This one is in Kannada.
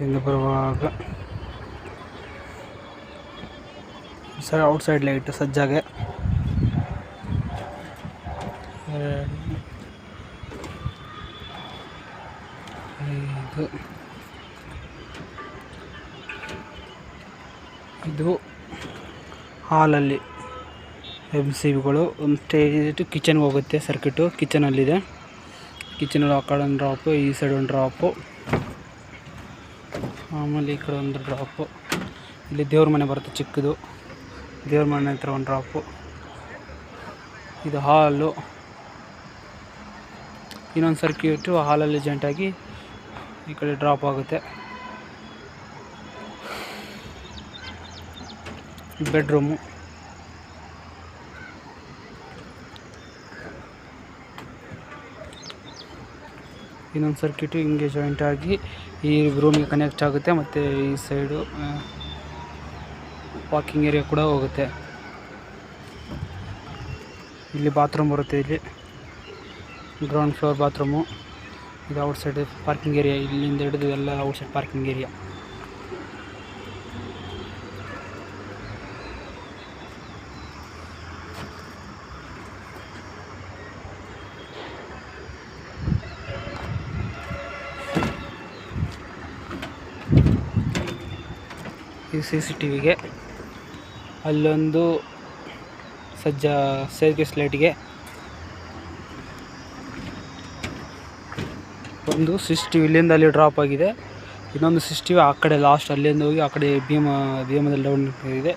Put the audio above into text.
ಇಂದ ಬರುವಾಗ ಔಟ್ಸೈಡ್ ಲೈಟ್ ಸಜ್ಜಾಗೆ ಇದು ಹಾಲಲ್ಲಿ MCBಗಳು ಒಂದು ಸ್ಟೇಜ್ ಕಿಚನ್ಗೆ ಹೋಗುತ್ತೆ. ಸರ್ಕ್ಯೂಟು ಕಿಚನಲ್ಲಿದೆ. ಕಿಚನಲ್ಲಿ ಆ ಕಡೆ ಒಂದು ಡ್ರಾಪು, ಈ ಸೈಡ್ ಒಂದು ಡ್ರಾಪು, ಆಮೇಲೆ ಈ ಕಡೆ ಒಂದು ಡ್ರಾಪು. ಇಲ್ಲಿ ದೇವ್ರ ಮನೆ ಬರುತ್ತೆ ಚಿಕ್ಕದು, ದೇವ್ರ ಮನೆ ಹತ್ರ ಒಂದು ಡ್ರಾಪು. ಇದು ಹಾಲು. ಇನ್ನೊಂದು ಸರ್ಕ್ಯೂಟು ಹಾಲಲ್ಲಿ ಜಾಯಿಂಟಾಗಿ ಈ ಕಡೆ ಡ್ರಾಪ್ ಆಗುತ್ತೆ. ಬೆಡ್ರೂಮು. ಇನ್ನೊಂದು ಸರ್ಕ್ಯೂಟು ಹಿಂಗೆ ಜಾಯಿಂಟಾಗಿ ಈ ರೂಮಿಗೆ ಕನೆಕ್ಟ್ ಆಗುತ್ತೆ. ಮತ್ತು ಈ ಸೈಡು ವಾಕಿಂಗ್ ಏರಿಯಾ ಕೂಡ ಹೋಗುತ್ತೆ. ಇಲ್ಲಿ ಬಾತ್ರೂಮ್ ಬರುತ್ತೆ. ಇಲ್ಲಿ ಗ್ರೌಂಡ್ ಫ್ಲೋರ್ ಬಾತ್ರೂಮು. ಇದು ಔಟ್ಸೈಡ್ ಪಾರ್ಕಿಂಗ್ ಏರಿಯಾ. ಇಲ್ಲಿಂದ ಹಿಡಿದು ಎಲ್ಲ ಔಟ್ಸೈಡ್ ಪಾರ್ಕಿಂಗ್ ಏರಿಯಾ. ಈ CCTVಗೆ ಅಲ್ಲೊಂದು ಸ್ಟೇರ್ಕೇಸ್ ಲೈಟ್ಗೆ ಒಂದು CCTV ಇಲ್ಲಿಂದ ಅಲ್ಲಿ ಡ್ರಾಪ್ ಆಗಿದೆ. ಇನ್ನೊಂದು CCTV ಆ ಕಡೆ ಲಾಸ್ಟ್ ಅಲ್ಲಿಂದ ಹೋಗಿ ಆ ಕಡೆ ಭೀಮದಲ್ಲಿ ಡೌನ್ ಇದೆ.